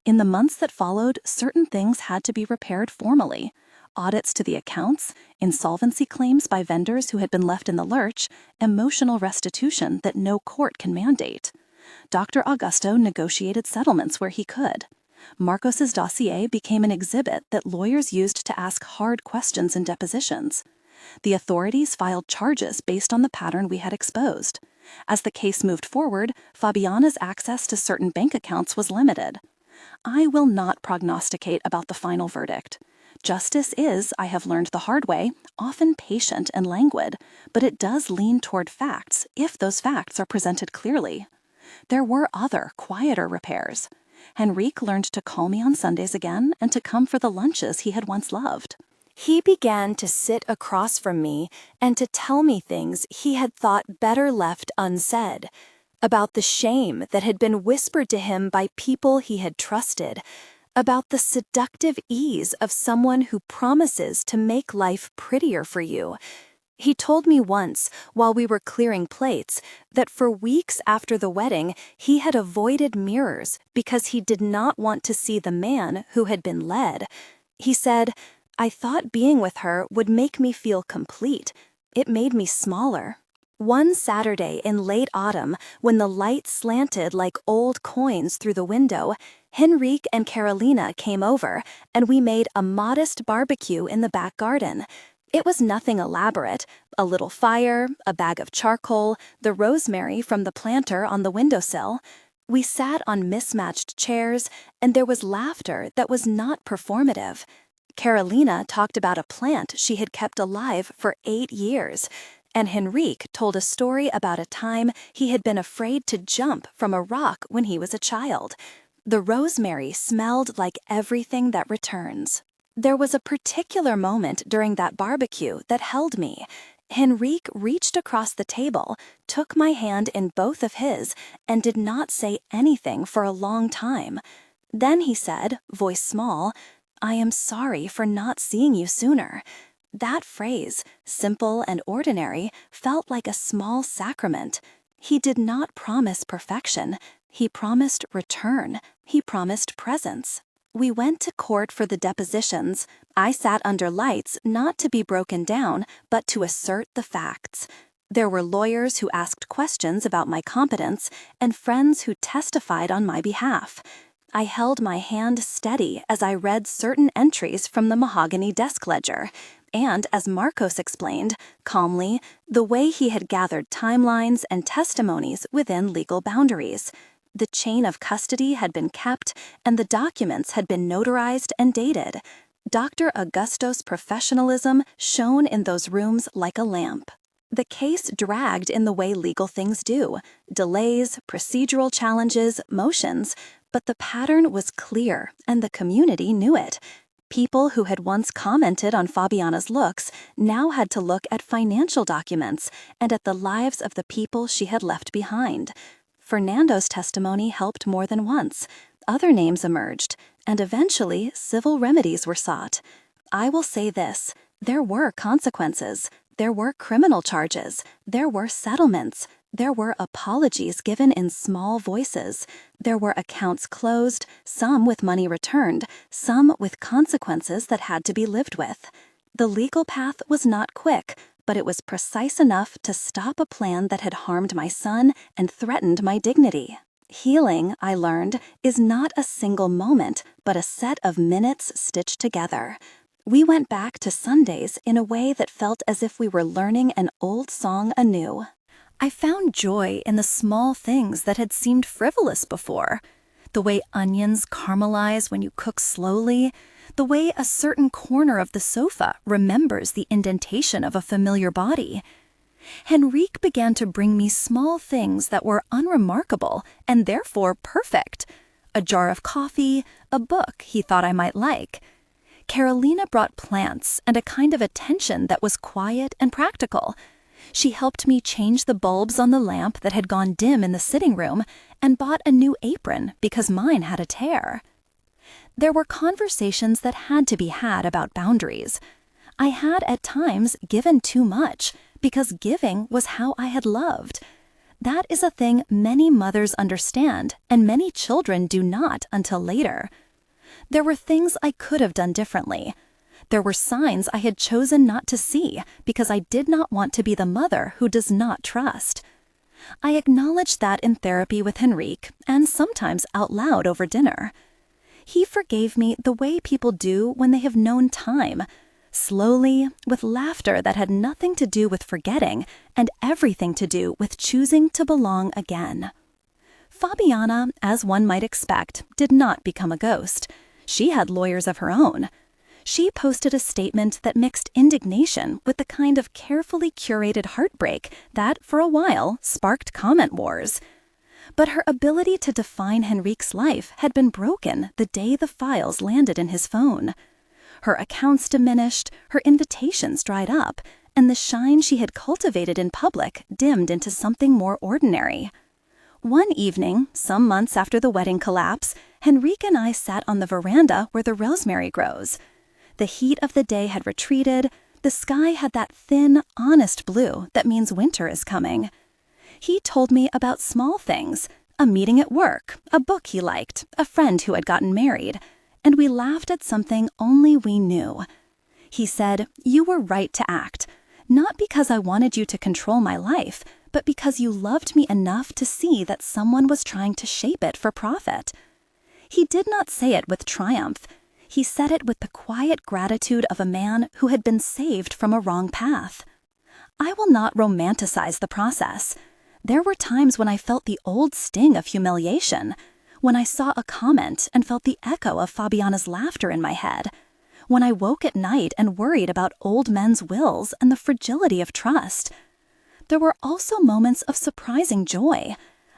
In the months that followed, certain things had to be repaired formally. Audits to the accounts, insolvency claims by vendors who had been left in the lurch, emotional restitution that no court can mandate. Dr. Augusto negotiated settlements where he could. Marcos's dossier became an exhibit that lawyers used to ask hard questions in depositions. The authorities filed charges based on the pattern we had exposed. As the case moved forward, Fabiana's access to certain bank accounts was limited. I will not prognosticate about the final verdict. Justice is, I have learned the hard way, often patient and languid, but it does lean toward facts if those facts are presented clearly. There were other, quieter repairs. Henrique learned to call me on Sundays again and to come for the lunches he had once loved. He began to sit across from me and to tell me things he had thought better left unsaid, about the shame that had been whispered to him by people he had trusted, about the seductive ease of someone who promises to make life prettier for you. He told me once, while we were clearing plates, that for weeks after the wedding, he had avoided mirrors because he did not want to see the man who had been led. He said, "I thought being with her would make me feel complete. It made me smaller." One Saturday in late autumn, when the light slanted like old coins through the window, Henrique and Carolina came over, and we made a modest barbecue in the back garden. It was nothing elaborate: a little fire, a bag of charcoal, the rosemary from the planter on the windowsill. We sat on mismatched chairs, and there was laughter that was not performative. Carolina talked about a plant she had kept alive for 8 years, and Henrique told a story about a time he had been afraid to jump from a rock when he was a child. The rosemary smelled like everything that returns. There was a particular moment during that barbecue that held me. Henrique reached across the table, took my hand in both of his, and did not say anything for a long time. Then he said, voice small, "I am sorry for not seeing you sooner." That phrase, simple and ordinary, felt like a small sacrament. He did not promise perfection. He promised return. He promised presence. We went to court for the depositions. I sat under lights not to be broken down, but to assert the facts. There were lawyers who asked questions about my competence, and friends who testified on my behalf. I held my hand steady as I read certain entries from the mahogany desk ledger, and as Marcos explained, calmly, the way he had gathered timelines and testimonies within legal boundaries. The chain of custody had been kept, and the documents had been notarized and dated. Dr. Augusto's professionalism shone in those rooms like a lamp. The case dragged in the way legal things do: delays, procedural challenges, motions, but the pattern was clear, and the community knew it. People who had once commented on Fabiana's looks now had to look at financial documents and at the lives of the people she had left behind. Fernando's testimony helped more than once. Other names emerged, and eventually civil remedies were sought. I will say this: there were consequences. There were criminal charges. There were settlements. There were apologies given in small voices. There were accounts closed, some with money returned, some with consequences that had to be lived with. The legal path was not quick, but it was precise enough to stop a plan that had harmed my son and threatened my dignity. Healing, I learned, is not a single moment, but a set of minutes stitched together. We went back to Sundays in a way that felt as if we were learning an old song anew. I found joy in the small things that had seemed frivolous before. The way onions caramelize when you cook slowly, the way a certain corner of the sofa remembers the indentation of a familiar body. Henrique began to bring me small things that were unremarkable and therefore perfect. A jar of coffee, a book he thought I might like. Carolina brought plants and a kind of attention that was quiet and practical. She helped me change the bulbs on the lamp that had gone dim in the sitting room and bought a new apron because mine had a tear. There were conversations that had to be had about boundaries. I had at times given too much because giving was how I had loved. That is a thing many mothers understand and many children do not until later. There were things I could have done differently. There were signs I had chosen not to see because I did not want to be the mother who does not trust. I acknowledged that in therapy with Henrique and sometimes out loud over dinner. He forgave me the way people do when they have known time, slowly, with laughter that had nothing to do with forgetting and everything to do with choosing to belong again. Fabiana, as one might expect, did not become a ghost. She had lawyers of her own. She posted a statement that mixed indignation with the kind of carefully curated heartbreak that, for a while, sparked comment wars. But her ability to define Henrique's life had been broken the day the files landed in his phone. Her accounts diminished, her invitations dried up, and the shine she had cultivated in public dimmed into something more ordinary. One evening, some months after the wedding collapse, Henrique and I sat on the veranda where the rosemary grows. The heat of the day had retreated. The sky had that thin, honest blue that means winter is coming. He told me about small things, a meeting at work, a book he liked, a friend who had gotten married, and we laughed at something only we knew. He said, "You were right to act, not because I wanted you to control my life, but because you loved me enough to see that someone was trying to shape it for profit." He did not say it with triumph. He said it with the quiet gratitude of a man who had been saved from a wrong path. I will not romanticize the process. There were times when I felt the old sting of humiliation, when I saw a comment and felt the echo of Fabiana's laughter in my head, when I woke at night and worried about old men's wills and the fragility of trust. There were also moments of surprising joy.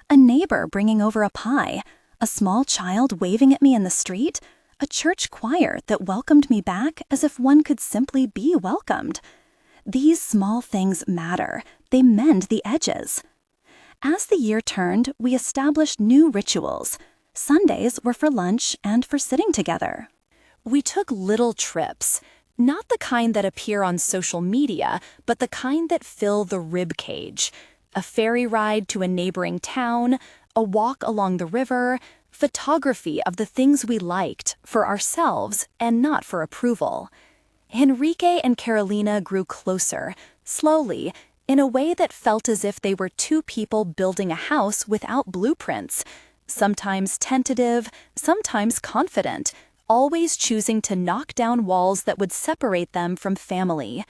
A neighbor bringing over a pie, a small child waving at me in the street, a church choir that welcomed me back as if one could simply be welcomed. These small things matter. They mend the edges. As the year turned, we established new rituals. Sundays were for lunch and for sitting together. We took little trips, not the kind that appear on social media, but the kind that fill the rib cage. A ferry ride to a neighboring town, a walk along the river, photography of the things we liked for ourselves and not for approval. Henrique and Carolina grew closer, slowly, in a way that felt as if they were two people building a house without blueprints, sometimes tentative, sometimes confident, always choosing to knock down walls that would separate them from family.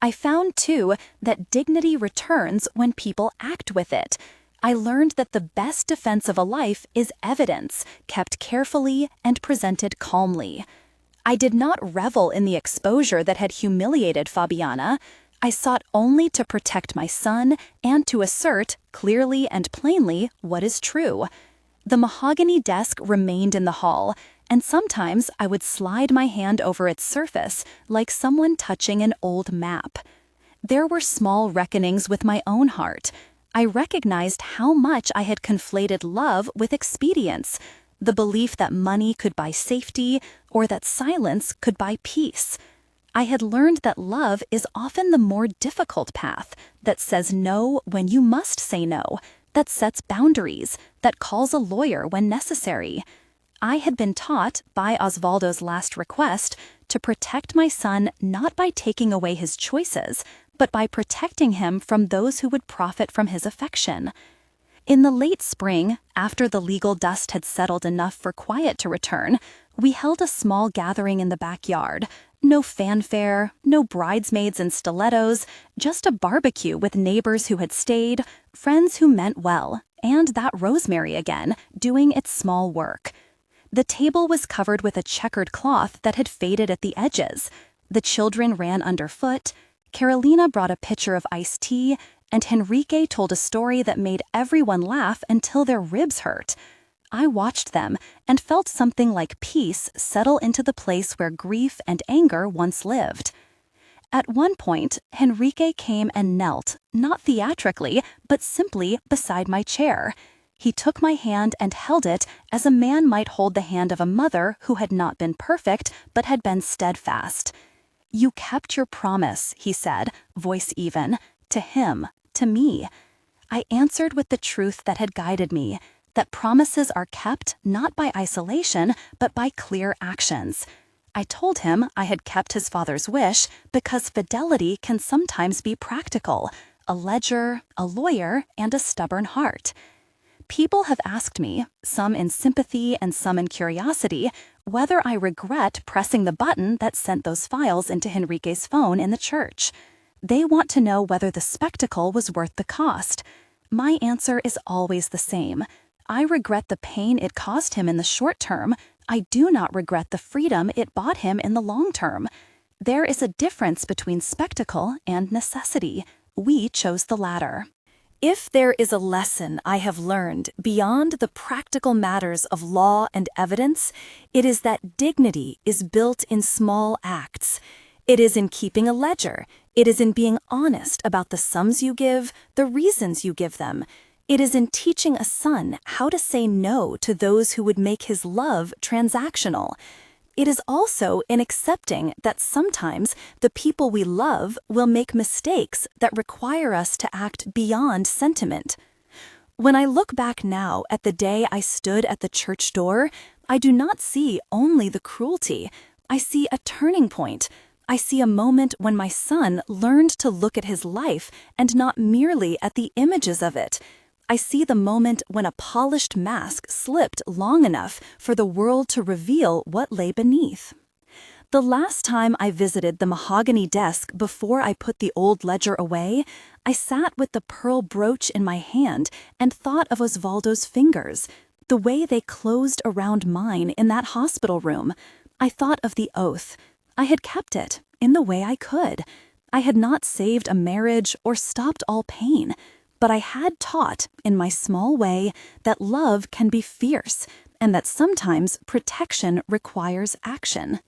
I found, too, that dignity returns when people act with it. I learned that the best defense of a life is evidence, kept carefully and presented calmly. I did not revel in the exposure that had humiliated Fabiana. I sought only to protect my son and to assert, clearly and plainly, what is true. The mahogany desk remained in the hall, and sometimes I would slide my hand over its surface like someone touching an old map. There were small reckonings with my own heart. I recognized how much I had conflated love with expedience, the belief that money could buy safety or that silence could buy peace. I had learned that love is often the more difficult path, that says no when you must say no, that sets boundaries, that calls a lawyer when necessary. I had been taught, by Osvaldo's last request, to protect my son not by taking away his choices, but by protecting him from those who would profit from his affection. In the late spring, after the legal dust had settled enough for quiet to return, we held a small gathering in the backyard. No fanfare, no bridesmaids in stilettos, just a barbecue with neighbors who had stayed, friends who meant well, and that rosemary again, doing its small work. The table was covered with a checkered cloth that had faded at the edges. The children ran underfoot. Carolina brought a pitcher of iced tea, and Henrique told a story that made everyone laugh until their ribs hurt. I watched them and felt something like peace settle into the place where grief and anger once lived. At one point, Henrique came and knelt, not theatrically, but simply beside my chair. He took my hand and held it as a man might hold the hand of a mother who had not been perfect but had been steadfast. "You kept your promise," he said, voice even, to him, to me. I answered with the truth that had guided me, that promises are kept not by isolation but by clear actions. I told him I had kept his father's wish because fidelity can sometimes be practical, a ledger, a lawyer, and a stubborn heart. People have asked me, some in sympathy and some in curiosity, whether I regret pressing the button that sent those files into Henrique's phone in the church. They want to know whether the spectacle was worth the cost. My answer is always the same. I regret the pain it caused him in the short term. I do not regret the freedom it bought him in the long term. There is a difference between spectacle and necessity. We chose the latter. If there is a lesson I have learned beyond the practical matters of law and evidence, it is that dignity is built in small acts. It is in keeping a ledger. It is in being honest about the sums you give, the reasons you give them. It is in teaching a son how to say no to those who would make his love transactional. It is also in accepting that sometimes the people we love will make mistakes that require us to act beyond sentiment. When I look back now at the day I stood at the church door, I do not see only the cruelty. I see a turning point. I see a moment when my son learned to look at his life and not merely at the images of it. I see the moment when a polished mask slipped long enough for the world to reveal what lay beneath. The last time I visited the mahogany desk before I put the old ledger away, I sat with the pearl brooch in my hand and thought of Osvaldo's fingers, the way they closed around mine in that hospital room. I thought of the oath. I had kept it in the way I could. I had not saved a marriage or stopped all pain, but I had taught, in my small way, that love can be fierce and that sometimes protection requires action.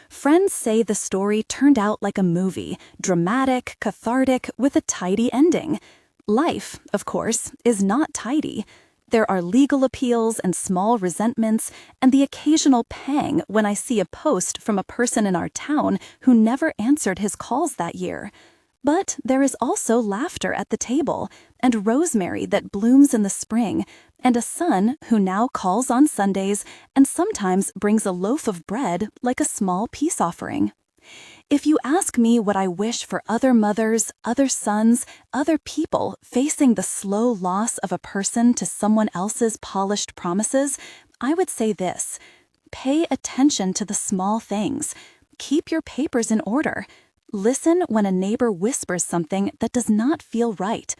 Friends say the story turned out like a movie, dramatic, cathartic, with a tidy ending. Life, of course, is not tidy. There are legal appeals and small resentments, and the occasional pang when I see a post from a person in our town who never answered his calls that year. But there is also laughter at the table, and rosemary that blooms in the spring, and a son who now calls on Sundays and sometimes brings a loaf of bread like a small peace offering. If you ask me what I wish for other mothers, other sons, other people facing the slow loss of a person to someone else's polished promises, I would say this: pay attention to the small things. Keep your papers in order. Listen when a neighbor whispers something that does not feel right.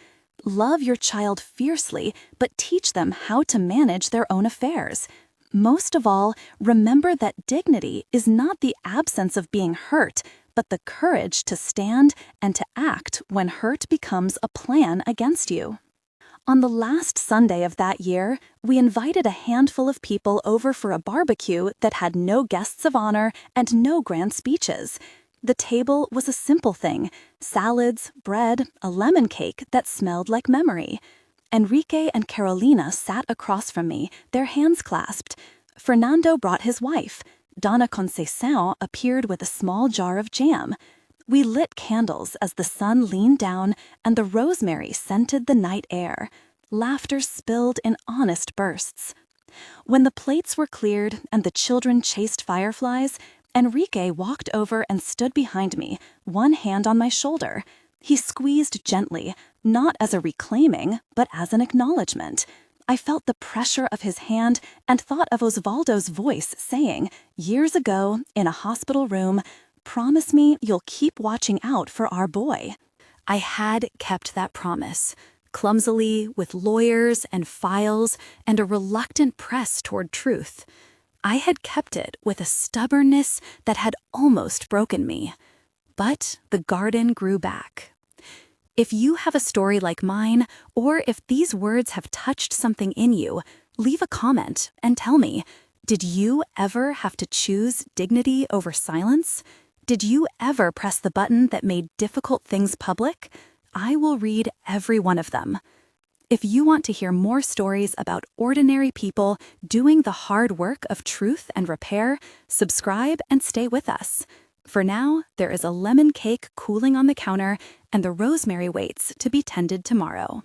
Love your child fiercely, but teach them how to manage their own affairs. Most of all, remember that dignity is not the absence of being hurt, but the courage to stand and to act when hurt becomes a plan against you. On the last Sunday of that year, we invited a handful of people over for a barbecue that had no guests of honor and no grand speeches. The table was a simple thing: salads, bread, a lemon cake that smelled like memory. Enrique and Carolina sat across from me, their hands clasped. Fernando brought his wife. Donna Conceição appeared with a small jar of jam. We lit candles as the sun leaned down and the rosemary scented the night air. Laughter spilled in honest bursts. When the plates were cleared and the children chased fireflies, Enrique walked over and stood behind me, one hand on my shoulder. He squeezed gently, not as a reclaiming, but as an acknowledgement. I felt the pressure of his hand and thought of Osvaldo's voice saying, years ago, in a hospital room, "Promise me you'll keep watching out for our boy." I had kept that promise, clumsily, with lawyers and files and a reluctant press toward truth. I had kept it with a stubbornness that had almost broken me. But the garden grew back. If you have a story like mine, or if these words have touched something in you, leave a comment and tell me, did you ever have to choose dignity over silence? Did you ever press the button that made difficult things public? I will read every one of them. If you want to hear more stories about ordinary people doing the hard work of truth and repair, subscribe and stay with us. For now, there is a lemon cake cooling on the counter, and the rosemary waits to be tended tomorrow.